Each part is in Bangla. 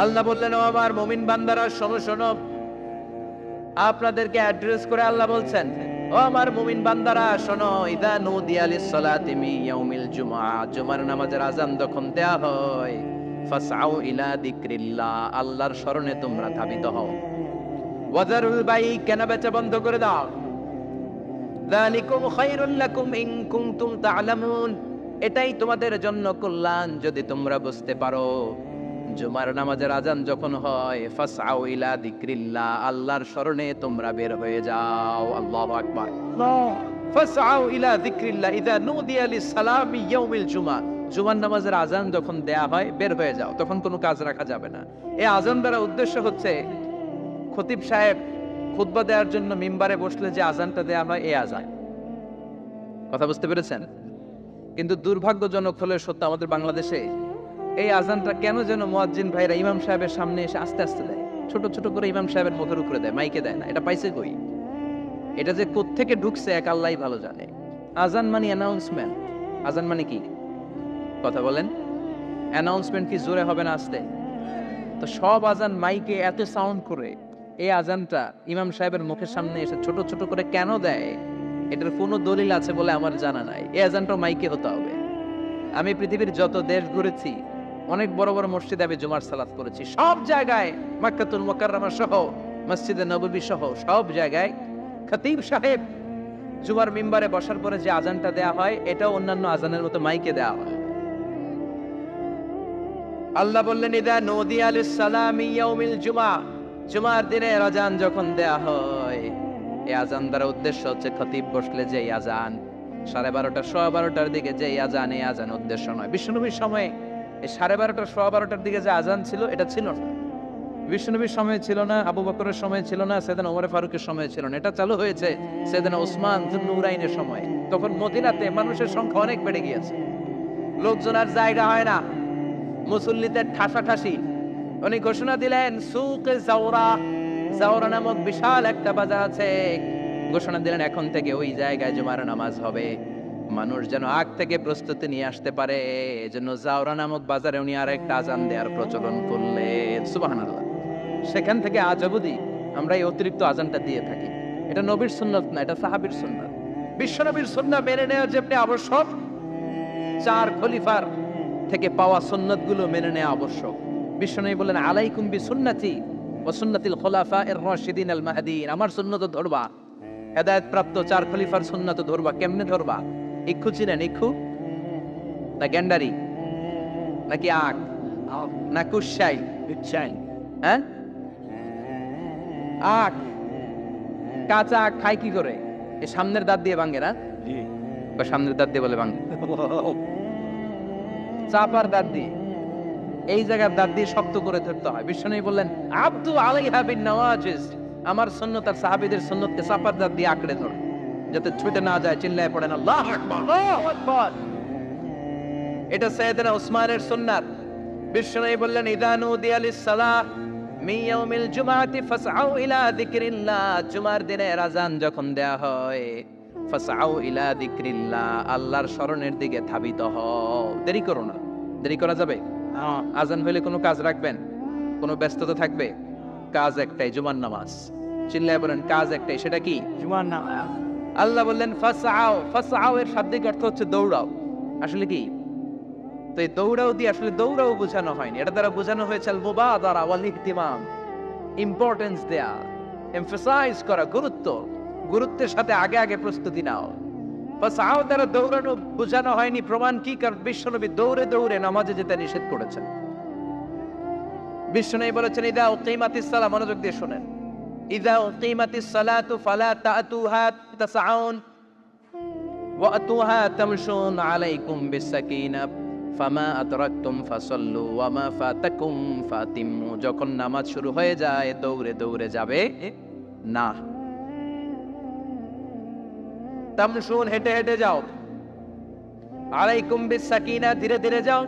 আল্লাহ বললেন, ও আমার মুমিন বান্দারা শোনো শোনো, আপনাদেরকে অ্যাড্রেস করে আল্লাহ বলছেন, ও আমার মুমিন বান্দারা শোনো, ইদা নুদিয়া লিস-সালাতি মিন ইয়াউমিল জুমআ, জুমার নামাজের আযান যখন দেয়া হয়, ফাসআউ ইলা যিকরিল্লাহ, আল্লাহর স্মরণে তোমরা ধাবিত হও। ওয়াজারুল বাই, কেনা বেচা বন্ধ করে দাও। যালিকুম খায়রুল লাকুম ইন কুনতুম তা'লামুন, এটাই তোমাদের জন্য কল্যাণ যদি তোমরা বুঝতে পারো। জুমার নামাজের আযান যখন হয়, ফাসআউ ইলা যিকরিল্লাহ, আল্লাহর স্মরণে তোমরা বের হয়ে যাও। আল্লাহু আকবার। ফাসআউ ইলা যিকরিল্লাহ ইযা নুদিয়া লিস-সালামি ইয়াউমিল জুমআ, জুমার নামাজের আযান যখন দেয়া হয় বের হয়ে যাও, তখন কোনো কাজ রাখা যাবে না। এই আযান দ্বারা উদ্দেশ্য হচ্ছে খতিব সাহেব খুতবা দেওয়ার জন্য মিম্বারে বসলে যে আযানটা দেয়া হয়, এই আযান। কথা বুঝতে পেরেছেন? কিন্তু দুর্ভাগ্যজনক হলে সত্য, আমাদের বাংলাদেশে এই আযানটা কেন যেন মুয়াজ্জিন ভাইরা ইমাম সাহেবের সামনে এসে আস্তে আস্তে দেয়, ছোট ছোট করে ইমাম সাহেবের মুখের উপরে দেয়, মাইকে দেয় না। এটা পাইছে কই? এটা যে কোত্থেকে ঢুকছে এক আল্লাহই ভালো জানে। আযান মানে অ্যানাউন্সমেন্ট। আযান মানে কি? কথা বলেন। অ্যানাউন্সমেন্ট কি জোরে হবে না আস্তে? তো সব আযান মাইকে এত সাউন্ড করে, এই আযানটা ইমাম সাহেবের মুখের সামনে এসে ছোট ছোট করে কেন দেয়, এটার কোনো দলিল আছে বলে আমার জানা নাই। এই আযানটা মাইকে হতে হবে। আমি পৃথিবীর যত দেশ ঘুরেছি, অনেক বড় বড় মসজিদে আমি জুমার সালাত করেছি, সব জায়গায় মক্কাতুল মুকাররমা সহ মসজিদে নববী সহ সব জায়গায় খতিব সাহেব জুমার মিম্বারে বসার পরে যে আযানটা দেয়া হয়, এটাও অন্যান্য আযানের মতো মাইকে দেয়া হয়। আল্লাহ বললেন, ইদা নুদিয়া লিস-সালামি ইয়াউমিল জুমআ, জুমার দিনের আযান যখন দেয়া হয়, এই আযান দ্বারা উদ্দেশ্য হচ্ছে খতিব বসলে যে আযান 12:30 12:15 দিকে যে আযান, এই আযান উদ্দেশ্য নয়। বিশ্বনবীর সময়ে এই 12:30 12:15 দিকে যে আযান ছিল, এটা ছিল না। বিশ্বনবীর সময় ছিল না, আবু বকরের সময় ছিল না, সাইয়েদনা ওমর ফারুকের সময় ছিল না। এটা চালু হয়েছে সাইয়েদনা ওসমান যুন্নুরাইনের সময়। তখন মদিনাতে মানুষের সংখ্যা অনেক বেড়ে গিয়েছে, লোকজন আর জায়গা হয় না, মুসল্লিদের ঠাসাঠাসি। উনি ঘোষণা দিলেন, সুকে জাওরা, জাওরা নামক বিশাল একটা বাজার আছে, ঘোষণা দিলেন এখন থেকে ওই জায়গায় জুমার নামাজ হবে। মানুষ যেন আগ থেকে প্রস্তুতি নিয়ে আসতে পারে, এজন্য জাওরা নামক বাজারে উনি আর একটা আযান দেওয়ার প্রচলন করলেন। সুবহানাল্লাহ। সেখান থেকে আজ অবধি আমরা এই অতিরিক্ত আযানটা দিয়ে থাকি। এটা নবীর সুন্নাত না, এটা সাহাবীর সুন্নাত। বিশ্বনবীর সুন্নাত মেনে নেওয়া যেমনি আবশ্যক, 4 খলিফার থেকে পাওয়া সুন্নাতগুলো মেনে নেওয়া আবশ্যক। বিশ্বনবী বলেন, আলাইকুম বিসুন্নতি ওয়া সুন্নাতিল খুলাফায়ে রাশিদিন আল মাহদিয়িন, আমার সুন্নাত ধরবা, হেদায়েত প্রাপ্ত 4 খলিফার সুন্নাত ধরবা। কেমনে ধরবা? ইক্ষু চিনেন? ইক্ষু না গ্যান্ডারি নাকি আখ না কুশাই? হ্যাঁ, আখ। কাঁচা আখ খায় কি করে? এই সামনের দাঁত দিয়ে ভাঙে না? বা সামনের দাঁত দিয়ে বলে ভাঙে, চাপার দাঁত দিয়ে, এই জায়গার দাঁত দিয়ে শক্ত করে ধরতে হয়। বিশ্বনবী বললেন, আব্দু আলাইহা বিন নওয়াজিজ, আমার সুন্নাত আর সাহাবীদের সুন্নাতকে চাপার দাঁত দিয়ে আঁকড়ে ধরো, যাতে ছুটে না যায়। চিল্লায় পড়েন আল্লাহু আকবার, আল্লাহু আকবার। এটা সাইয়েদনা উসমানের সুন্নাত। বিশ্বনবী বললেন, ইযা নুদিয়া লিস-সালাহ মিন ইয়াউমিল জুমআতি ফাসআউ ইলা যিকরিল্লাহ, জুমার দিনের আযান যখন দেয়া হয়, ফাসআউ ইলা যিকরিল্লাহ, আল্লাহর স্মরণের দিকে ধাবিত হও। দেরি করো না। দেরি করা যাবে? আযান হইলে কোনো কাজ রাখবেন? কোনো ব্যস্ততা থাকবে? কাজ একটাই, জুমার নামাজ। চিল্লায় বলেন, কাজ একটাই, সেটা কি? জুমার নামাজ। আল্লাহ বললেন, ফাসআউ। ফাসআউ এর শাব্দিক অর্থ হচ্ছে দৌড়াও। আসলে কি? তো এই দৌড়াও দিয়ে আসলে দৌড়াও বোঝানো হয়নি, এটা দ্বারা বোঝানো হয়েছে আল মুবাদারা ওয়াল ইহতিমাম, ইম্পর্টেন্স দেয়া, এমফাসাইজ করা, গুরুত্ব, গুরুত্বের সাথে আগে আগে প্রস্তুতি নাও। ফাসআউ দ্বারা দৌড়ানো বোঝানো হয়নি। প্রমাণ কি? কারণ বিশ্বনবী দৌড়ে দৌড়ে নামাজে যেতে নিষেধ করেছেন। বিশ্বনবী বলেছেন, ইযা উকিমাতিস সালাহ, মনোযোগ দিয়ে শুনেন, ইযা উকিমাতিস সালাতু ফালা তা'তুহা তাসআউন ওয়া আতুহা তামশুন আলাইকুম বিসাকিনাহ ফামা আদরাকতুম ফাসাল্লু ওয়া মা ফাতাকুম ফাতিম্মু, যখন নামাজ শুরু হয়ে যায় দৌড়ে দৌড়ে যাবে না। তামশুন, হেঁটে হেঁটে যাও। আলাইকুম বিসাকিনাহ, ধীরে ধীরে যাও।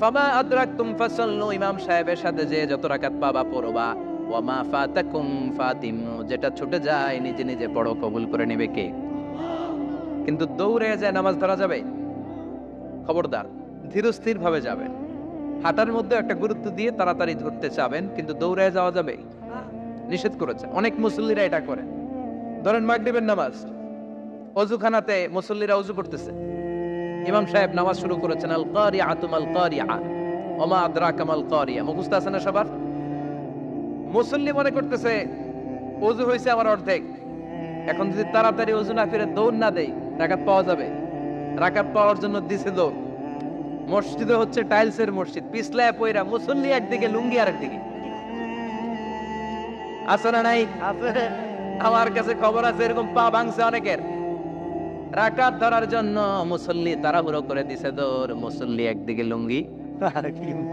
ফামা আদরাকতুম ফাসাল্লু, ইমাম সাহেবের সাথে যে যত রাকাত পাবা পড়বা। ওয়া মা ফাতাকুম ফাতিম্মু, যেটা ছুটে যায় নিজে নিজে পড়ো, কবুল করে নেবে কে? কিন্তু দৌড়ে যায় নামাজ ধরা যাবে? খবরদার, ধীরস্থির ভাবে যাবেন। হাঁটার মধ্যে একটা গুরুত্ব দিয়ে তাড়াতাড়ি ধরতে চাবেন, কিন্তু দৌড়ায় যাওয়া যাবে নিষেধ করেছে। অনেক মুসল্লিরা এটা করে। ধরেন মাগরিবের নামাজ, অজুখানাতে মুসল্লিরা অজু করতেছে, ইমাম সাহেব নামাজ শুরু করেছেন, আল কারিআতু মাল কারিআ ওয়া মা আদরাকা মাল কারিআ, মুখস্থ আছে না সবার? মুসল্লি মনে করতেছে অজু হয়েছে আমার অর্ধেক, এখন যদি তাড়াতাড়ি অজু না ফিরে দৌড় না দেই রাকাত পাওয়া যাবে। রাকাত পাওয়ার জন্য দিছে দৌড়। মসজিদে হচ্ছে টাইলসের মসজিদ, পিছলায় পয়রা মুসল্লি একদিকে, লুঙ্গি আর একদিকে। আছে না নাই? আমার কাছে খবর আছে এরকম পা ভাঙছে অনেকের। রাকাত ধরার জন্য মুসল্লি তাড়াহুড়ো করে দিছে দৌড়, মুসল্লি একদিকে লুঙ্গি,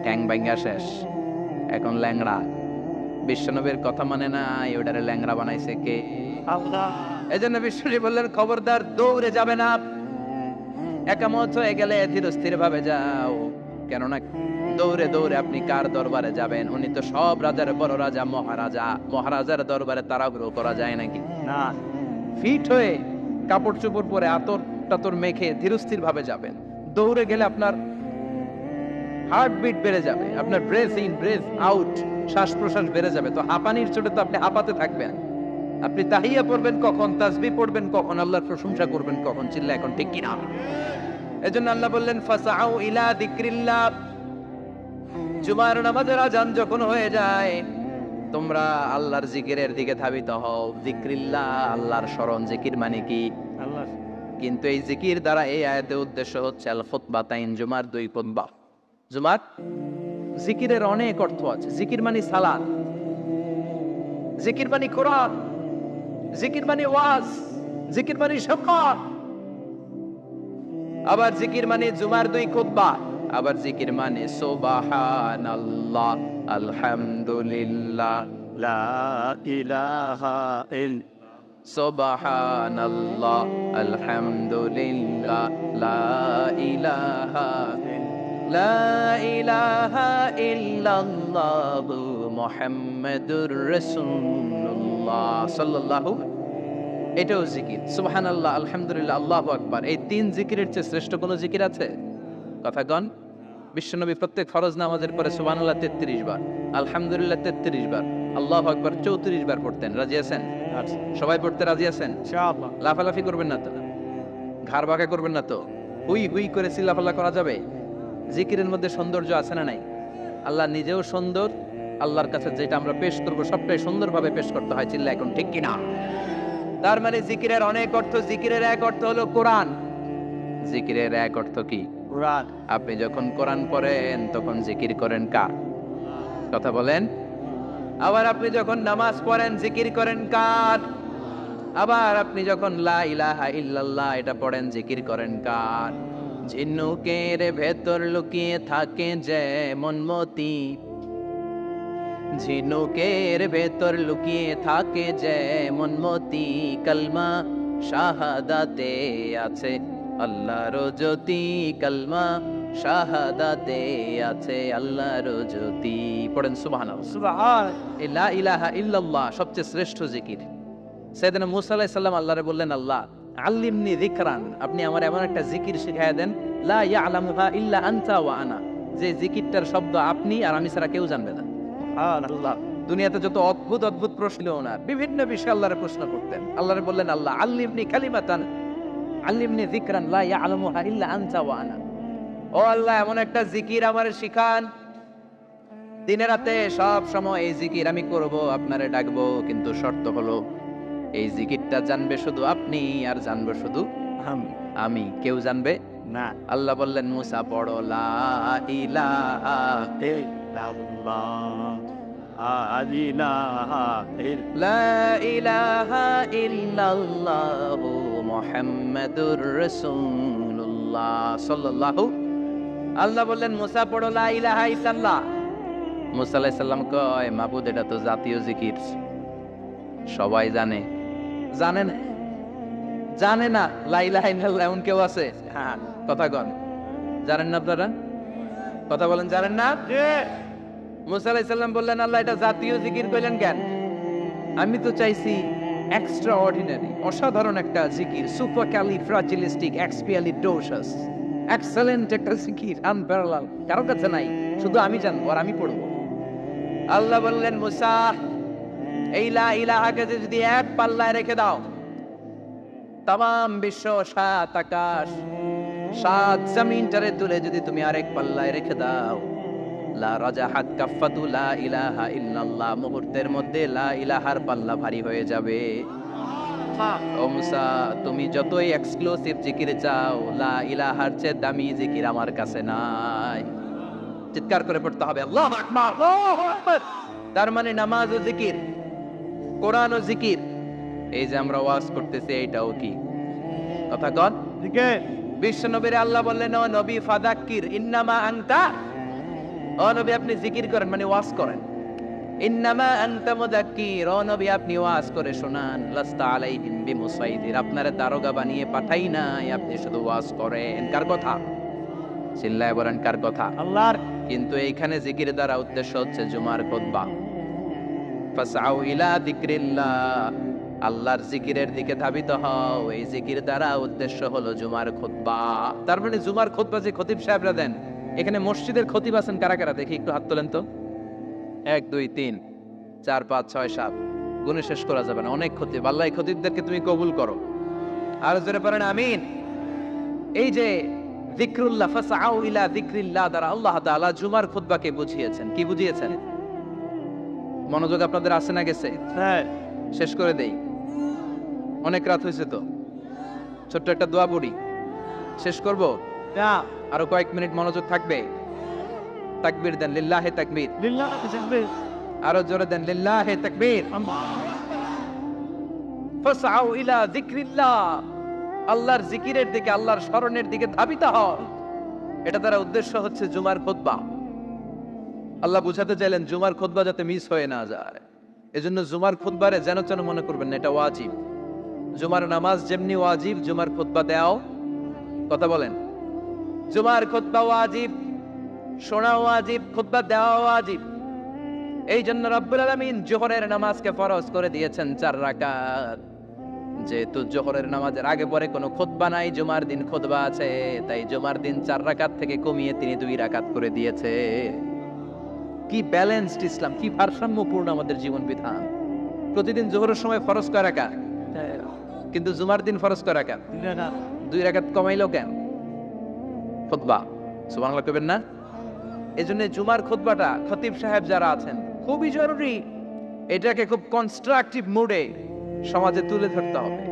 ঠ্যাং ভাঙা শেষ, এখন ল্যাংড়া। বিশ্বনবীর কথা মানে না, ওটারে ল্যাংড়া বানাইছে কে? আল্লাহ। এজন্য বিশ্বনবী বললেন খবরদার দৌড়ে যাবে না, একামত হয়ে গেলে ধীর স্থির ভাবে যাও। কেননা দৌড়ে দৌড়ে আপনি কার দরবারে যাবেন? উনি তো সব রাজার বড় রাজা, মহারাজা। মহারাজার দরবারে তাড়াহুড়ো করা যায় নাকি? না। ফিট হয়ে কাপড় চোপড় পরে আতর টাতর মেখে ধীরস্থির ভাবে যাবেন। দৌড়ে গেলে আপনার হার্টবিট বেড়ে যাবে, আপনার ব্রেথ ইন ব্রেথ আউট, শ্বাস প্রশ্বাস বেড়ে যাবে। তো হাঁপানির চোটে তো আপনি হাঁপাতে থাকবেন। আপনি তাহিয়া পড়বেন কখন, তাসবিহ পড়বেন কখন, আল্লাহর প্রশংসা করবেন কখন? চিল্লা এখন ঠিক কিনা? এজন্য আল্লাহ বললেন ফাসআউ ইলা যিকরিল্লাহ। জুমার নামাজের আযান যখন হয়ে যায় তোমরা আল্লাহর জিকিরের দিকে ধাবিত হও। যিকরিল্লাহ, আল্লাহর স্মরণ। জিকির মানে কি? আল্লাহ। কিন্তু এই জিকির দ্বারা এই আয়াতের উদ্দেশ্য হচ্ছে আল খুতবাতাইন, জুমার দুই খুতবা। জুমার জিকিরের অনেক অর্থ আছে। জিকির মানে সালাত, জিকির মানে কোরআন, জিকির মানে ওয়াজ, জিকির মানে শাফাত। আবার জিকির মানে জুমার দুই খুতবা। আবার জিকির মানে সুবহানাল্লাহ, আলহামদুলিল্লাহ, লা ইলাহা ইল্লাল্লাহ, সুবহানাল্লাহ, আলহামদুলিল্লাহ, লা ইলাহা লা ইলাহা ইল্লাল্লাহ, মুহাম্মাদুর রাসূলুল্লাহ সাল্লাল্লাহু। এটাও জিকির। সুবহানাল্লাহ, আলহামদুলিল্লাহ, আল্লাহু আকবার। এই তিন জিকিরের চেয়ে শ্রেষ্ঠ কোন জিকির আছে? কথা কন। বিশ্বনবী প্রত্যেক ফরজ নামাজের পরে সুবহানাল্লাহ 33 বার, আলহামদুলিল্লাহ 33 বার, আল্লাহু আকবার 34 বার পড়তেন। রাজি আছেন? সবাই পড়তে রাজি আছেন? ইনশাআল্লাহ। লাফালাফি করবেন না তো? ঘাড় বাঁকা করবেন না তো? হুই হুই করে চিল্লাফাল্লা করা যাবে? জিকিরের মধ্যে সৌন্দর্য আছে না নাই? আল্লাহ নিজেও সুন্দর। আল্লাহর কাছে যেটা আমরা পেশ করব সবটাই সুন্দরভাবে পেশ করতে হয়। চিল্লা এখন ঠিক কিনা? তার মানে জিকিরের অনেক অর্থ। জিকিরের এক অর্থ হলো কোরআন। জিকিরের এক অর্থ কি? কোরআন। আপনি যখন কোরআন পড়েন তখন জিকির করেন কার? কথা বলেন। আবার আপনি যখন নামাজ পড়েন জিকির করেন কার? আবার আপনি যখন লা ইলাহা ইল্লাল্লাহ এটা পড়েন জিকির করেন কার? ঝিনুকের ভেতর লুকিয়ে থাকে যেমন মতি, ঝিনুকের ভেতর লুকিয়ে থাকে যেমন মতি, কালমা শাহাদাতে আছে আল্লাহর জ্যোতি, কালমা শাহাদাতে আছে আল্লাহর জ্যোতি। পড়েন সুবহানাল্লাহ। সুবহান। লা ইলাহা ইল্লাল্লাহ সবচেয়ে শ্রেষ্ঠ জিকির। সাইয়েদনা মূসা আলাইহিস সালাম আল্লাহরে বললেন, আল্লাহ আল্লিমনি যিকরান, আপনি আমার এমন একটা জিকির শিখায়া দেন, লা ইয়ালামুহা ইল্লা আনতা ওয়া আনা, যে জিকিরটার শব্দ আপনি আর আমি ছাড়া কেউ জানবে না। সুবহানাল্লাহ। দুনিয়াতে যত অদ্ভুত অদ্ভুত প্রশ্ন ওনার, বিভিন্ন বিষয়ে আল্লাহরে প্রশ্ন করতেন। আল্লাহরে বললেন, আল্লাহ আল্লিমনি কালিমাতান, আল্লিমনি যিকরান লা ইয়ালামুহা ইল্লা আনতা ওয়া আনা। ও আল্লাহ এমন একটা জিকির আমারে শিখান, দিনে রাতে সব সময় এই জিকির আমি করব, আপনারে ডাকবো, কিন্তু শর্ত হলো এই জিকিরটা জানবে শুধু আপনি আর জানবে শুধু আমি, কেউ জানবে না। আল্লাহ বললেন, মুসা পড়ো লা ইলাহা ইল্লাল্লাহ, লা ইলাহা ইল্লাল্লাহ, মুহাম্মাদুর রাসূলুল্লাহ সাল্লাল্লাহু। আল্লাহ বললেন, মুসা পড়ো লা ইলাহা ইল্লাল্লাহ। মুসা আলাইহিস সালাম কয়, মাবুদ এটা তো জাতীয় জিকির, সবাই জানে। জানে না? জানে না লা ইলাহা ইল্লাল্লাহ এমন কেউ আছে? হ্যাঁ, কথা কন। জানেন না আপনারা? কথা বলেন, জানেন না? মুসা আলাইহিস সালাম বললেন, আল্লাহ এটা জাতীয় জিকির কইলেন কেন? আমি তো চাইছি এক্সট্রা অর্ডিনারি, অসাধারণ একটা জিকির, সুপারক্যালিফ্রাজিলিস্টিক এক্সপিয়ালিডোসাস, এক্সেলেন্ট একটা জিকির, আনপ্যারালাল, কারো কাছে নাই। শুধু আমি জানবো আর আমি পড়বো। আল্লাহ বললেন, মুসা, এই লা ইলাহাকে যদি এক পাল্লায় রেখে দাও, তাম বিশ্ব, 7 আকাশ, 7 জমিনটারে তুলে যদি তুমি আরেক পাল্লায় রেখে দাও, লা রাজাহাত কাফাতু লা ইলাহা ইল্লাল্লাহ, মুহূর্তের মধ্যে লা ইলাহার পাল্লা ভারী হয়ে যাবে। ও মুসা, তুমি যতই এক্সক্লুসিভ জিকির চাও, লা ইলাহার চেয়ে দামি জিকির আমার কাছে নাই। চিৎকার করে পড়তে হবে আল্লাহু আকবার, আল্লাহু আকবার। তার মানে নামাজ ও জিকির, কোরআন ও জিকির, এই যে আমরা ওয়াজ করতেছি এইটাও কি কথা কন? বিশ্ব নবীর আল্লাহ বললেন, ও নবী ফাদাক্কির ইন্নামা আনতা, ও নবী আপনি জিকির করেন মানে ওয়াজ করেন। ইন্নামা আনতা মুযাক্কির, ও নবী আপনি ওয়াজ করে শোনান। লাস্তা আলাইহিম বিমুসাইদির, আপনারে দারোগা বানিয়ে পাঠাই নাই, আপনি শুধু ওয়াজ করেন। কার কথা? চিল্লায় বলেন কার কথা? আল্লাহর। কিন্তু এইখানে জিকির দ্বারা উদ্দেশ্য হচ্ছে জুমার খুতবা। ফাসআউ ইলা যিকরিল্লাহ, আল্লাহর জিকিরের দিকে ধাবিত হও। এই জিকির দ্বারা উদ্দেশ্য হলো জুমার খুতবা। তার মানে জুমার খুতবা যে খতিব সাহেবরা দেন, এখানে মসজিদের খতিব আছেন কারা কারা দেখি একটু হাত তোলেন তো। 1 2 3 4 5 6 7, গুণে শেষ করা যাবে না, অনেক খতিব। আল্লাহ এই খতিবদেরকে তুমি কবুল করো। আর জোরে পড়েন আমিন। এই যে যিকরুল্লাহ, ফাসআউ ইলা যিকরিল্লাহ দ্বারা আল্লাহ তাআলা জুমার খুতবাকে বুঝিয়েছেন। কি বুঝিয়েছেন? মনোযোগ আপনাদের আছে না গেছে? হ্যাঁ, শেষ করে দেই, অনেক রাত হয়েছে তো। ছোট্ট একটা দোয়া পড়ি, শেষ করব। আরো কয়েক মিনিট মনোযোগ থাকবে। তাকবীর দেন, লিল্লাহে তাকবীর, লিল্লাহে তাকবীর। আরো জোরে দেন, লিল্লাহে তাকবীর। ফাসআউ ইলা যিকরিল্লাহ, আল্লাহর জিকিরের দিকে, আল্লাহর স্মরণের দিকে ধাবিত হও। এটা দ্বারা উদ্দেশ্য হচ্ছে জুমার খুতবা। আল্লাহ বুঝাতে চাইলেন জুমার খুতবা যাতে মিস হয়ে না যায়। এজন্য জুমার খুতবারে যেন যেন মনে করবেন না, এটা ওয়াজিব। জুমার নামাজ যেমনি ওয়াজিব, জুমার খুতবা দেও, কথা বলেন, জুমার খুতবা ওয়াজিব, শোনা ওয়াজিব, খুতবা দেওয়া ওয়াজিব। এই জন্য রব্বুল আলামিন জোহরের নামাজকে ফরজ করে দিয়েছেন 4 রাকাত। যেহেতু জোহরের নামাজের আগে পরে কোনো খুতবা নাই, জুমার দিন খুতবা আছে, তাই জুমার দিন 4 রাকাত থেকে কমিয়ে তিনি 2 রাকাত করে দিয়েছে। কি ব্যালেন্সড ইসলাম, কি ভারসাম্যপূর্ণ আমাদের জীবন বিধান। প্রতিদিন জোহরের সময় ফরজ কয় রাকাত, কিন্তু জুমার দিন ফরজ কয় রাকাত? 2 রাকাত কমাইলো কেন? খুতবা, সুবহানাল্লাহ কইবেন না? এজন্য জুমার খুতবাটা খতিব সাহেব যারা আছেন খুবই জরুরি। এটাকে খুব কনস্ট্রাকটিভ মুডে সমাজে তুলে ধরতে হবে,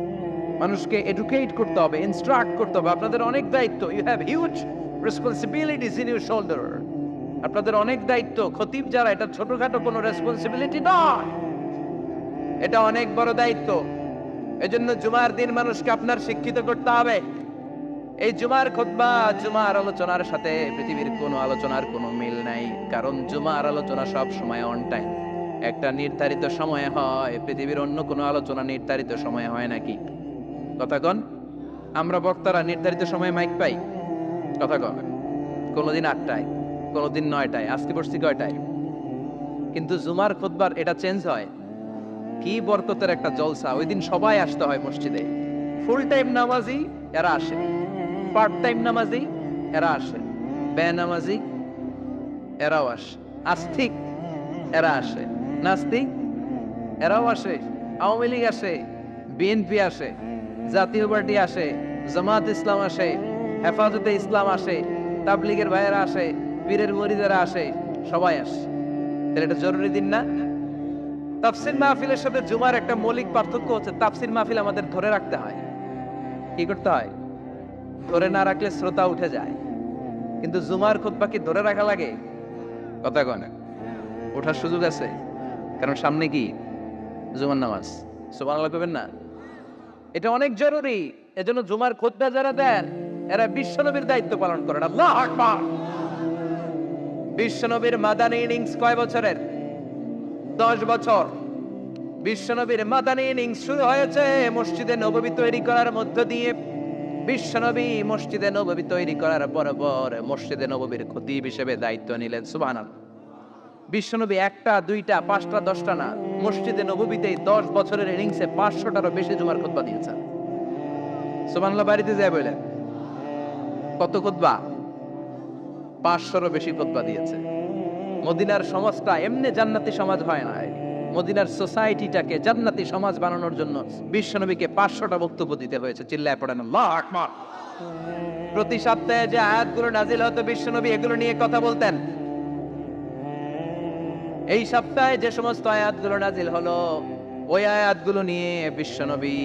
মানুষকে এডুকেট করতে হবে, ইনস্ট্রাক্ট করতে হবে। আপনাদের অনেক দায়িত্ব, you have huge responsibilities in your shoulder. আপনাদের অনেক দায়িত্ব। খতিব যারা, এটা ছোটখাটো কোনো রেসপন্সিবিলিটি নয়, এটা অনেক বড় দায়িত্ব। এজন্য জুমার দিন মানুষকে আপনার শিক্ষিত করতে হবে। এই জুমার খুতবা, জুমার আলোচনার সাথে পৃথিবীর কোনো আলোচনার কোনো মিল নাই। কারণ জুমার আলোচনা সব সময় অন টাইম, একটা নির্ধারিত সময়ে হয়। পৃথিবীর অন্য কোনো আলোচনা নির্ধারিত সময়ে হয় নাকি? কথা কন। আমরা বক্তারা নির্ধারিত সময়ে মাইক পাই, কথা কন। কোনোদিন 8টায়, কোনোদিন 9টায়, আজকে বসছি কয়টায়? কিন্তু জুমার খুতবার এটা চেঞ্জ হয়। কি বরকতের একটা জলসা! ওই দিন সবাই আসতে হয় মসজিদে। ফুল টাইম নামাজি এরা আসে, পার্ট টাইম নামাজি এরা আসে, বেনামাজি এরাও আসে, আস্তিক এরা আসে, নাস্তিক এরাও আসে, আওয়ামী লীগ আসে, বিএনপি আসে, জাতীয় পার্টি আসে, জামাত ইসলাম আসে, হেফাজতে ইসলাম আসে, তাবলীগের ভাইয়েরা আসে, পীরের মুরিদেরা আসে, সবাই আসে। তাহলে এটা জরুরি দিন না? তাফসীর মাহফিলের সাথে জুমার একটা মৌলিক পার্থক্য হচ্ছে, তাফসীর মাহফিল আমাদের ধরে রাখতে হয়। কি করতে হয়? ধরে না রাখলে শ্রোতা উঠে যায়। কিন্তু জুমার খুতবা কি ধরে রাখা লাগে? কথা কয় না, ওঠার সুযোগ আছে। কারণ সামনে কি? জুমার নামাজ। সুবহানাল্লাহ কইবেন না? এটা অনেক জরুরি। এজন্য জুমার খুতবা যারা দেন এরা বিশ্বনবীর দায়িত্ব পালন করেন। আল্লাহু আকবার। বিশ্বনবীর মাদানী ইনিংস কয় বছরের? 10 বছর। বিশ্বনবীর মাদানী ইনিংস শুরু হয়েছে মসজিদে নববী তৈরি করার মধ্য দিয়ে। বিশ্বনবী মসজিদে নববী তৈরি করার পর মসজিদে নববীর খতিব হিসেবে দায়িত্ব নিলেন। সুবহানাল্লাহ। বিশ্বনবী 1টা 2টা 5টা 10টা না, মসজিদে নববীতেই 10 বছরের ইনিংসে 500টারও বেশি জুমার খুতবা দিয়েছেন। সুবহানাল্লাহ। বাড়িতে যায় বলেন কত খুতবা? 500-রও বেশি খুতবা দিয়েছে। মদিনার সমাজটা এমনি জান্নাতি সমাজ হয় না, মদিনার সোসাইটিটাকে জান্নাতি সমাজ বানানোর জন্য বিশ্বনবীকে 500টা বক্তব্য দিতে হয়েছে। চিল্লায় পড়েন আল্লাহু আকবার। প্রতি সপ্তাহে যে আয়াতগুলো নাজিল হতো বিশ্বনবী এগুলো নিয়ে কথা বলতেন। এই সপ্তাহে যে সমস্ত আয়াতগুলো নাজিল হলো ওই আয়াতগুলো নিয়ে বিশ্বনবী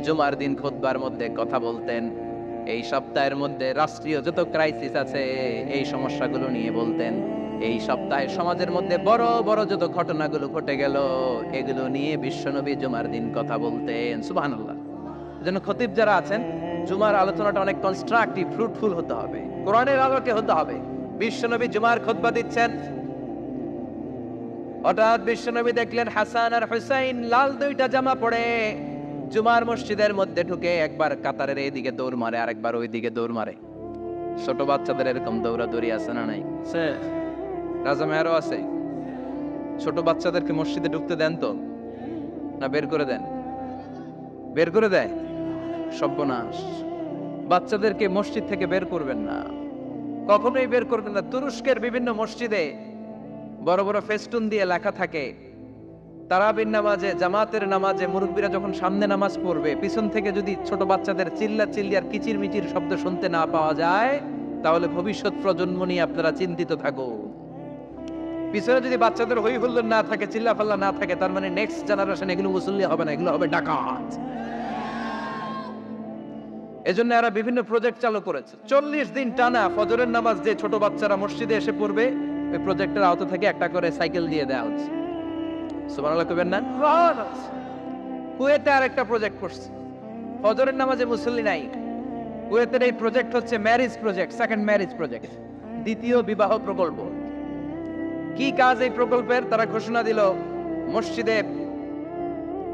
জুমার দিন খুতবার মধ্যে কথা বলতেন। এই সপ্তাহের মধ্যে রাষ্ট্রীয় যত ক্রাইসিস আছে এই সমস্যাগুলো নিয়ে বলতেন। এই সপ্তাহে সমাজের মধ্যে বড় বড় যত ঘটনাগুলো ঘটে গেল এগুলো নিয়ে বিশ্বনবী জুমার দিন কথা বলতেন। সুবহানাল্লাহ। যেন খতিব যারা আছেন জুমার আলোচনাটা অনেক কনস্ট্রাকটিভ, ফ্রুটফুল হতে হবে, কোরআনের আলোকে হতে হবে। বিশ্বনবী জুমার খুতবা দিচ্ছেন, হঠাৎ বিশ্বনবী দেখলেন হাসান আর হুসাইন লাল দুইটা জামা পরে জুমার মসজিদের মধ্যে ঢুকে একবার কাতারের এইদিকে দৌড় মারে আর একবার ওইদিকে দৌড় মারে। ছোট বাচ্চাদের এরকম দৌড়াদৌড়ি আছে না নাই? রাজা মেয়ারও আছে। ছোট বাচ্চাদেরকে মসজিদে ঢুকতে দেন তো না বের করে দেন? বের করে দেয়। সর্বনাশ। বাচ্চাদেরকে মসজিদ থেকে বের করবেন না, কখনোই বের করবেন না। তুরস্কের বিভিন্ন মসজিদে বড় বড় ফেস্টুন দিয়ে লেখা থাকে তারাবির নামাজে, জামাতের নামাজে মুরব্বীরা যখন সামনে নামাজ পড়বে পিছন থেকে যদি ছোট বাচ্চাদের চিল্লা চিল্লি আর কিচির মিচির শব্দ শুনতে না পাওয়া যায় তাহলে ভবিষ্যৎ প্রজন্ম নিয়ে আপনারা চিন্তিত থাকুন। পিছনে যদি বাচ্চাদের হই হুল্লোড় না থাকে, চিল্লা ফাল্লা না থাকে, তার মানে নেক্সট জেনারেশন এগুলো মুসল্লি হবে না, এগুলো হবে ডাকাত। এজন্য এরা বিভিন্ন প্রজেক্ট চালু করেছে। 40 দিন টানা ফজরের নামাজ যে ছোট বাচ্চারা মসজিদে এসে পড়বে ওই প্রজেক্টের আওতা থেকে একটা করে সাইকেল দিয়ে দেওয়া হচ্ছে। সুবহানাল্লাহ কইবেন না? কুয়েতে আরেকটা প্রজেক্ট করছে, ফজরের নামাজে মুসল্লি নাই। কুয়েতের এই প্রজেক্ট হচ্ছে marriage project, second marriage project, দ্বিতীয় বিবাহ প্রকল্প। কি কাজ এই প্রকল্পের? তারা ঘোষণা দিল মসজিদে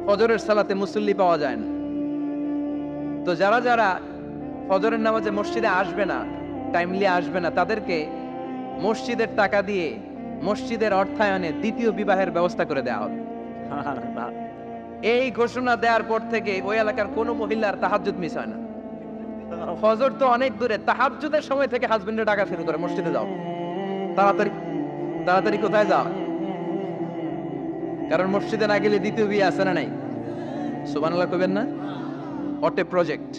ফজরের সালাতে মুসল্লি পাওয়া যায় না, তো যারা যারা ফজরের নামাজে মসজিদে আসবে না, টাইমলি আসবে না, তাদেরকে মসজিদের টাকা দিয়ে মসজিদের অর্থায়নে দ্বিতীয় বিবাহের ব্যবস্থা করে দেওয়া হবে। এই ঘোষণা দেওয়ার পর থেকে ওই এলাকার কোনো মহিলার তাহাজ্জুদ মিস হয় না। ফজর তো অনেক দূরে, তাহাজ্জুদের সময় থেকে হাজবেন্ডের টাকা শুরু করে মসজিদে যাও, তাড়াতাড়ি তাড়াতাড়ি কোথায় যাও, কারণ মসজিদে না গেলে দ্বিতীয় বিয়ে আছে না নাই? সুবহানাল্লাহ কইবেন না? অটে প্রজেক্ট,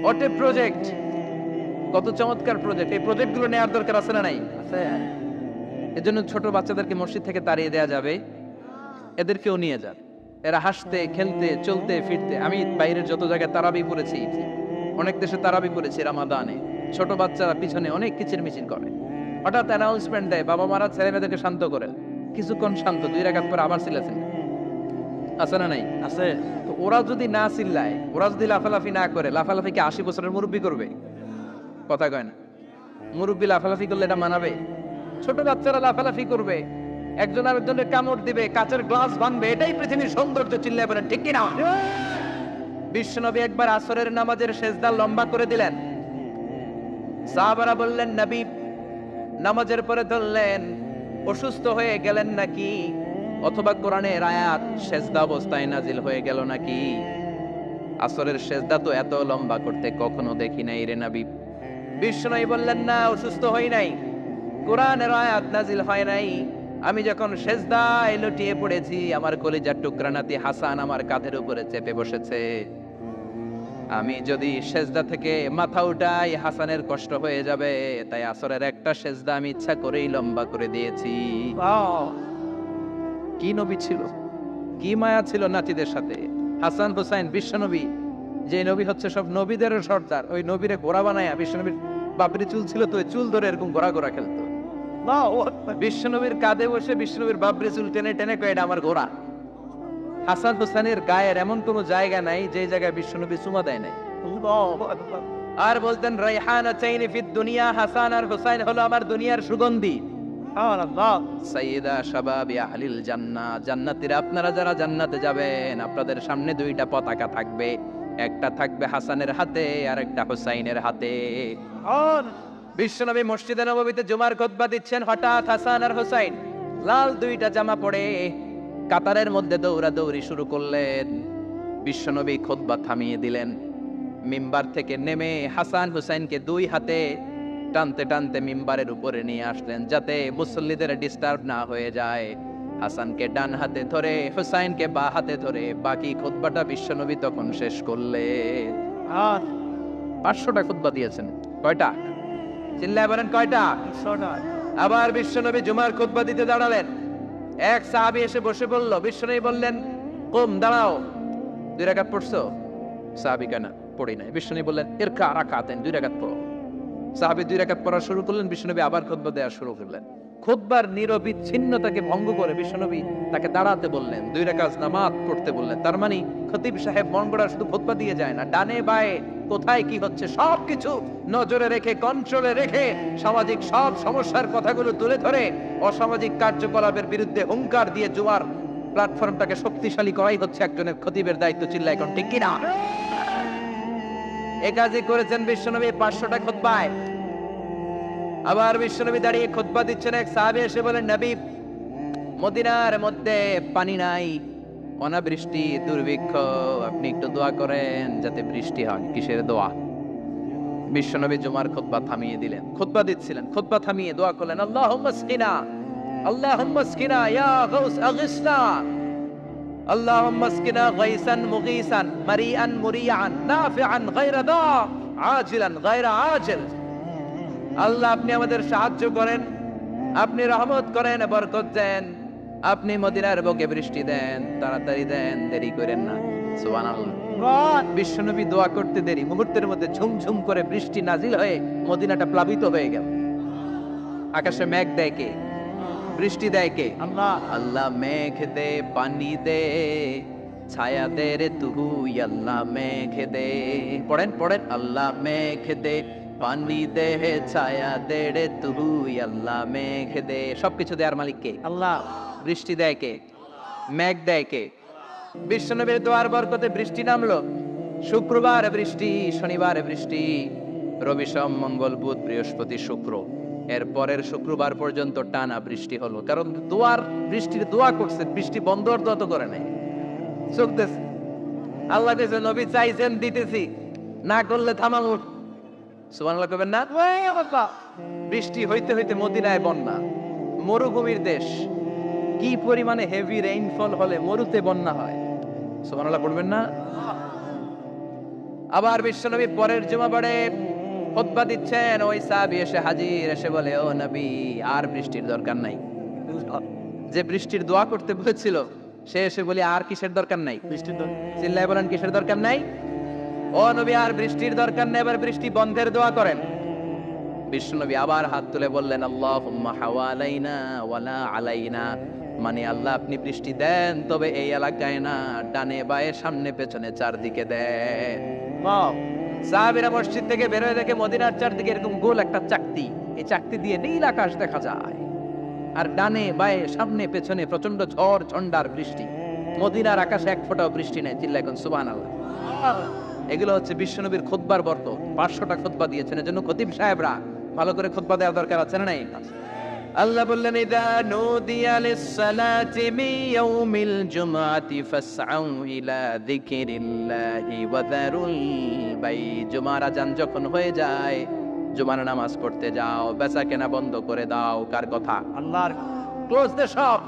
অটে প্রজেক্ট, কত চমৎকার প্রজেক্ট। এই প্রজেক্টগুলো নেওয়ার দরকার আছে না নাই? আছে। এজন্য ছোট বাচ্চাদেরকে মসজিদ থেকে তাড়িয়ে দেওয়া যাবে, এদেরকেও নিয়ে যান। এরা হাসতে খেলতে চলতে ফিরতে, আমি বাইরের যত জায়গায় তারাবি পড়েছি, অনেক দেশে তারাবি পড়েছি রামাদানে, ছোট বাচ্চারা পিছনে অনেক কিচির মিচির করে। হঠাৎ অ্যানাউন্সমেন্ট দেয় বাবা মারা ছেলে মেয়েদেরকে শান্ত করেন, কিছুক্ষণ শান্ত, 2 রাকাত পরে আবার চিল্লাছেন। আছে না নাই? আছে। তো ওরা যদি না চিল্লায়, ওরা যদি লাফালাফি না করে, লাফালাফি কি 80 বছরের মুরব্বী করবে? কথা কয় না। মুরব্বী লাফালাফি করলে এটা মানাবে? ছোট বাচ্চারা লাফালাফি করবে, একজন আরেকজনের কামড় দিবে, কাচের গ্লাস ভাঙবে, এটাই পৃথিবীর সৌন্দর্য। চিল্লায় বলেন ঠিক কিনা? বিশ্বনবী একবার আসরের নামাজের সেজদা লম্বা করে দিলেন। সাহাবারা বললেন নবী নামাজের পরে ধরলেন অসুস্থ হয়ে গেলেন নাকি, অথবা কোরআনের আয়াত সেজদা অবস্থায় নাজিল হয়ে গেল নাকি? আসরের সেজদা তো এত লম্বা করতে কখনো দেখি নাই রে নবী। বিশ্বনবী বললেন না, অসুস্থ হই নাই, কোরআনের আয়াত নাজিল হয় নাই। আমি যখন সেজদায় লুটিয়ে পড়েছি আমার কলিজার টুকরা নাতি হাসান আমার কাঁধের উপরে চেপে বসেছে। আমি যদি সেজদা থেকে মাথা উঠাই হাসানের কষ্ট হয়ে যাবে, তাই আসরের একটা সেজদা আমি ইচ্ছা করেই লম্বা করে দিয়েছি। কি নবী ছিল, কি মায়া ছিল নাতিদের সাথে। হাসান হুসাইন বিশ্বনবী, যে নবী হচ্ছে সব নবীদের সর্দার, ওই নবীরে ঘোড়া বানায়া, বিশ্বনবীর বাবরি চুল ছিল তো ওই চুল ধরে এরকম ঘোড়া ঘোড়া খেলতো। বিশ্বনবীর কাঁধে বসে বিশ্বনবীর বাবরি চুল টেনে টেনে কয়ে এটা আমার ঘোড়া। হাসান হুসাইনের গায়ের এমন কোন জায়গা নাই যে জায়গায় বিশ্বনবী চুমা দেয় নাই। আর বলতেন রাইহানাতাইনি ফিদ দুনিয়া, হাসান আর হুসাইন হলো আমার দুনিয়ার সুগন্ধি। সুবহানাল্লাহ। সাইয়্যিদা শাবাবি আহলিল জান্নাহ, জান্নাতীরা আপনারা যারা জান্নাতে যাবেন আপনাদের সামনে 2টা পতাকা থাকবে, একটা থাকবে হাসানের হাতে আর একটা হুসাইনের হাতে। বিশ্বনবী মসজিদে নববীতে জুমার খুতবা দিচ্ছেন, হঠাৎ হাসান আর হুসাইন লাল 2টা জামা পরে কাতারের মধ্যে দৌড়াদৌড়ি শুরু করলেন। বিশ্বনবী খুতবা থামিয়ে দিলেন, মিম্বার থেকে নেমে হাসান হুসাইনকে 2 হাতে টানতে টানতে মিম্বারের উপরে নিয়ে আসলেন যাতে মুসল্লিদের ডিস্টার্ব না হয়ে যায়। হাসানকে ডান হাতে ধরে, হুসাইনকে বা হাতে ধরে বাকি খুতবাটা বিশ্বনবী তখন শেষ করলেন। আর 500টা খুতবা দিয়েছেন। কয়টা? চিল্লায় বলেন কয়টা? 100টা। আবার বিশ্বনবী জুমার খুতবা দিতে দাঁড়ালেন। এক সাহাবী এসে বসে বলল, বিশ্বনবী বললেন, কুম, দাঁড়াও। 2 রাকাত পড়ছো? সাহাবী কেন? পড়ি নাই। বিশ্বনবী বললেন, ইরকা রাকাতাইন, 2 রাকাত পড়ো। সাহাবী 2 রাকাত পড়া শুরু করলেন, বিশ্বনবী আবার খুতবা দেওয়া শুরু করলেন। খুতবার নিরবিচ্ছিন্নতাকে ভঙ্গ করে বিশ্বনবী তাকে দাঁড়াতে বললেন, 2 রাকাত নামাজ পড়তে বললেন। তার মানে খতিব সাহেব মন গড়া শুধু খুতবা দিয়ে যায় না, ডানে বায়ে কোথায় কি হচ্ছে সবকিছু নজরে রেখে, কন্ট্রোলে রেখে, সামাজিক সব সমস্যার কথাগুলো তুলে ধরে অসামাজিক কার্যকলাপের বিরুদ্ধে হুঙ্কার দিয়ে জুমার প্ল্যাটফর্মটাকে শক্তিশালী করাই হচ্ছে একজনের খতিবের দায়িত্ব। চিল্লায় এখন ঠিক কিনা? এ কাজই করেছেন বিশ্বনবী 500টা খুতবায়। আবার বিশ্বনবী দাঁড়িয়ে খুতবা দিচ্ছেন, এক সাহাবী এসে বলেন, নবী, মদিনার মধ্যে পানি নাই, অনাবৃষ্টি, দুর্ভিক্ষ, আপনি একটু দোয়া করেন যাতে বৃষ্টি হয়। কিসের দোয়া? বিশ্বনবী জুমার খুতবা থামিয়ে দিলেন। খুতবা দিচ্ছিলেন, খুতবা থামিয়ে দোয়া করলেন, আল্লাহুম্মা স্কিনা, আল্লাহুম্মা স্কিনা ইয়া গাউস আগিসনা, আল্লাহুম্মা স্কিনা গাইসান মুগীসান মারিআন মুরিআন নাফিআন গায়রা দা আজিলান গায়রা আজিল। আল্লাহ, আপনি আমাদের সাহায্য করেন, আপনি রহমত করেন, বরকত দেন, আপনি মদিনার বুকে বৃষ্টি দেন, তাড়াতাড়ি দেন, দেরি করেন না। সুবহানাল্লাহ। বিশ্বনবী দোয়া করতে দেরি, মুহূর্তের মধ্যে ঝুমঝুম করে বৃষ্টি নাজিল হয়ে মদিনাটা প্লাবিত হয়ে গেল। আকাশে মেঘ দেয় কে? বৃষ্টি দেয় কে? আল্লাহ। আল্লাহ মেঘ দে, পানি দে, ছায়া দে রে তুহু, আল্লাহ মেঘ দে। পড়েন পড়েন, আল্লাহ মেঘ দে, পানি দে, ছায়া দে রে তুহু, আল্লাহ মেঘ দে। সবকিছু দেয়ার মালিক কে? আল্লাহ। বৃষ্টি দেয় কে? মেঘ দেয় কে? বিশ্বনবীর দোয়ার বরকতে বৃষ্টি নামলো। শুক্রবার বৃষ্টি, শনিবার বৃষ্টি, রবি সোম মঙ্গল বুধ বৃহস্পতি শুক্র, এর পরের শুক্রবার পর্যন্ত টানা বৃষ্টি হলো। কারণ দোয়ার বৃষ্টির দোয়া করছেন, বৃষ্টি বন্ধর দোয়া তো করে নাই। চলতেছে। আল্লাহ কাছে নবী চাইছেন, দিতেছি, না করলে থামাবো। সুবহানাল্লাহ কইবেন না? বৃষ্টি হইতে হইতে মদিনায় বন্যা। মরুভূমির দেশ, কি পরিমাণে হেভি রেইনফল হলে মরুতে বন্যা হয়। সুবহানাল্লাহ পড়বেন না? আবার বিশ্বনবী পরের জুমাবারে খুতবা দিচ্ছেন, ওই সাহাবী এসে হাজির, এসে বলে, ও নবী, আর বৃষ্টির দরকার নাই। যে বৃষ্টির দোয়া করতে বলেছিল সে এসে বলি, আর কিসের দরকার নাই? বৃষ্টির দরকার। চিল্লায় বলেন, কিসের দরকার নাই? ও নবী, আর বৃষ্টির দরকার নেই, এবার বৃষ্টি বন্ধের দোয়া করেন। বিশ্বনবী আবার হাত তুলে বললেন, আল্লাহুম্মা হাওয়ালাইনা ওয়ালা আলাইনা, মানে আল্লাহ, আপনি বৃষ্টি দেন, তবে এই এলাকায় না, ডানে বায়ে সামনে পেছনে চারদিকে দেন। সাহাবীরা মসজিদ থেকে বের হয়ে দেখে মদিনার চারদিকে এরকম গোল একটা চাকতি, এই চাকতি দিয়ে নীল আকাশ দেখা যায়, আর ডানে বায়ে সামনে পেছনে প্রচন্ড ঝড় ঝন্ডার বৃষ্টি। মদিনার আকাশে এক ফোঁটাও বৃষ্টি নেই। চিল্লায় এখন সুবহানাল্লাহ। এগুলো হচ্ছে বিশ্বনবীর খুতবার বরকত। 500টা খুতবা দিয়েছেন, এজন্য খতিব সাহেবরা ভালো করে খুতবা দেওয়ার দরকার আছে না নাই? আল্লাহ বললেন, ইযা নুদিয়া লিস-সালাতি মিন ইয়াউমিল জুমআতি ফাসআউ ইলা যিকরিল্লাহি ওয়া যারুল বাই। জুমার আযান যখন হয়ে যায়, জুমার নামাজ পড়তে যাও, বেচা কেনা বন্ধ করে দাও। কার কথা? আল্লাহর। Close the shop,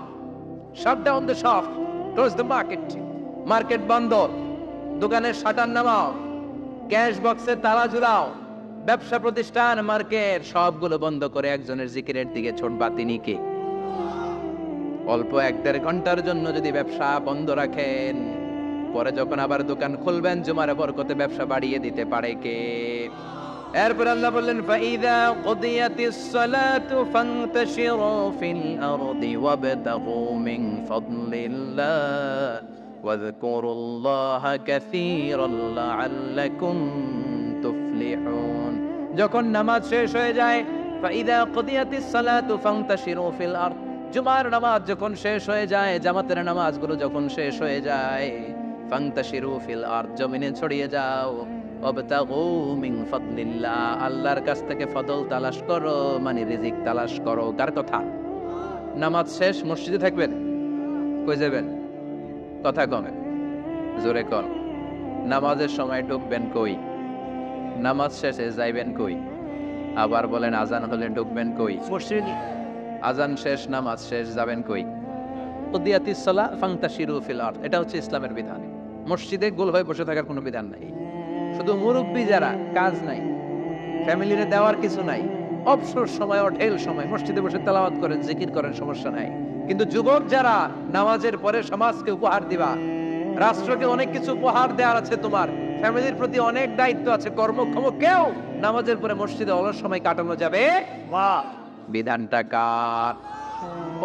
shut down the shop, close the market. Market বন্ধ, দোকানের শাটার নামাও, ক্যাশ বক্সে তালা ঝুলাও, ব্যবসা প্রতিষ্ঠান, মার্কেট সবগুলো বন্ধ করে একজনের জিকিরের দিকে ছোটবা। তিনি কে? অল্প 1-1.5 ঘন্টার জন্য যদি ব্যবসা বন্ধ রাখেন, পরে যখন আবার দোকান খুলবেন, জুমার বরকতে ব্যবসা বাড়িয়ে দিতে পারে কে? এরপর আল্লাহ বললেন, ফাইযা কুদিয়াতিস সালাতু ফান্তাশিরু ফিল আরদি ওয়াবতাগু মিন ফাদলিল্লাহ ওয়াযকুরুল্লাহা কাসীরান লাআল্লাকুম তুফলিহুন। যখন নামাজ শেষ হয়ে যায়, ফাইযা কুদিয়াতিস সালাতু ফান্তাশিরু ফিল আরদ, জুমার নামাজ যখন শেষ হয়ে যায়, জামাতের নামাজগুলো যখন শেষ হয়ে যায়, ফান্তাশিরু ফিল আরদ, জমিনে ছড়িয়ে যাও, ওয়াবতাগু মিন ফাদলিল্লাহ, আল্লাহর কাছ থেকে ফজল তালাশ করো, মানে রিজিক তালাশ করো। কার কথা? নামাজ শেষ মসজিদে থাকবেন, কই যাবেন? কথা কমে, জোরে কর। নামাজের সময় ঢুকবেন কই? নামাজ শেষে যাইবেন কই? আবার বলেন আজান হলে ঢুকবেন কই? মসজিদ। আজান শেষ, নামাজ শেষ, যাবেন কই? কুদিয়াতিস সালাহ ফান্তাশিরু ফিল আরদ। এটা হচ্ছে ইসলামের বিধান। মসজিদে গোল হয়ে বসে থাকার কোনো বিধান নাই। শুধু মুরব্বী যারা, কাজ নাই, ফ্যামিলিরে দেওয়ার কিছু নাই, অবসর সময় অঢেল সময় মসজিদে বসে তেলাওয়াত করেন, জিকির করেন, সমস্যা নাই। কিন্তু যুবক যারা নামাজের পরে সমাজকে উপহার দিবা, রাষ্ট্রকে অনেক কিছু উপহার দেওয়ার আছে, তোমার ফ্যামিলির প্রতি অনেক দায়িত্ব আছে, কর্মক্ষম কেউ নামাজের পরে মসজিদে অলস সময় কাটানো যাবে না। বিধানটা কার?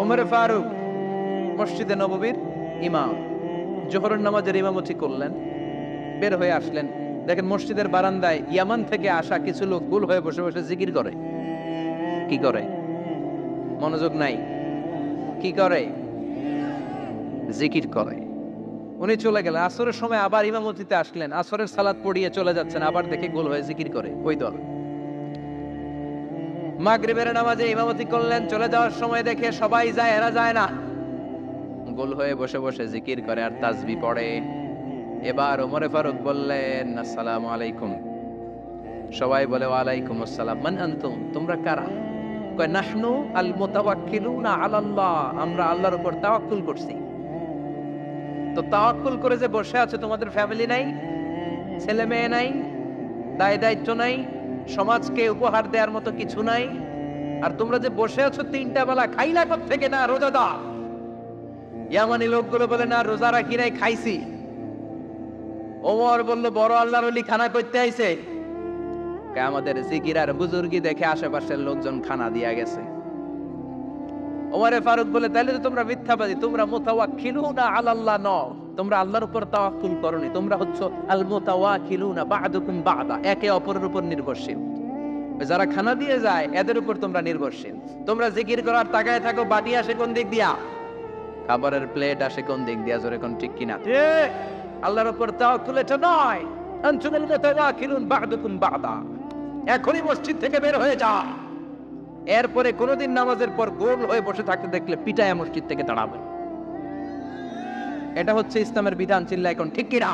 ওমর ফারুক মসজিদে নববীর ইমাম, জোহরের নামাজের ইমামতি করলেন, বের হয়ে আসলেন, দেখেন মসজিদের বারান্দায় ইয়ামান থেকে আসা কিছু লোক গোল হয়ে বসে বসে জিকির করে। কি করে? মনোযোগ নাই। কি করে? জিকির করে। উনি চলে গেলেন, আসরের সময় আবার ইমামতিতে আসলেন, আসরের সালাত পড়িয়ে চলে যাচ্ছেন, আবার দেখে গোল হয়ে জিকির করে ওই দল। মাগরিবের নামাজে ইমামতি করলেন, চলে যাওয়ার সময় দেখে সবাই যায়, এরা যায় না, গোল হয়ে বসে বসে জিকির করে আর তাসবিহ পড়ে। এবার ওমর ফারুক বললেন, আসসালামু আলাইকুম। সবাই বলে ওয়ালাইকুম আসসালাম। মান আনতুম? তোমরা কারা? কয় নাহনু আল মুতাওয়াক্কিলুনা আলাল্লাহ, আমরা আল্লাহর উপর তাওয়াক্কুল করছি। তো তাওয়াক্কুল করে যে বসে আছো, তোমাদের ফ্যামিলি নাই, ছেলে মেয়ে নাই, দায় দায়িত্ব নাই, সমাজকে উপহার দেওয়ার মতো কিছু নাই, আর তোমরা যে বসে আছো তিনটা বেলা খাইলা কোত্থেকে? না রোজাদা। ইয়ামানি লোকগুলো বলে না রোজা রাখি নাই, খাইছি। ওমর বলল বড় আল্লাহর ওলি খানা করতে আইছে। আমাদের জিকির আর বুজুর্গি দেখে আশেপাশের লোকজন খানা দিয়া গেছে। ওমরে ফারুক বলে তাহলে তো তোমরা মিথ্যাবাদী, তোমরা মুতাওয়াক্কিলুনা আলাল্লাহ নও, তোমরা আল্লাহর উপর তাওয়াক্কুল করনি, তোমরা হচ্ছে আল মুতাওয়াক্কিলুনা বা'দুকুম বা'দা, একে অপরের উপর নির্ভরশীল। যারা খানা দিয়ে যায় এদের উপর তোমরা নির্ভরশীল। তোমরা জিকির করার তাকায় থাকো, বাটি আসে কোন দিক দিয়া, খাবারের প্লেট আসে কোন দিক দিয়া, জোরে কোন ঠিক কিনা? আল্লাহর উপর তাওয়াক্কুল এটা নয়। আনতুমুল মুতাওয়াক্কিলুন বা'দুকুম বা'দা। এখনই মসজিদ থেকে বের হয়ে যা। এরপরে কোনদিন নামাজের পর গোল হয়ে বসে থাকতে দেখলে পিটায়া মসজিদ থেকে তাড়াবে। এটা হচ্ছে ইসলামের বিধান। চিল্লা এখন ঠিক কিনা?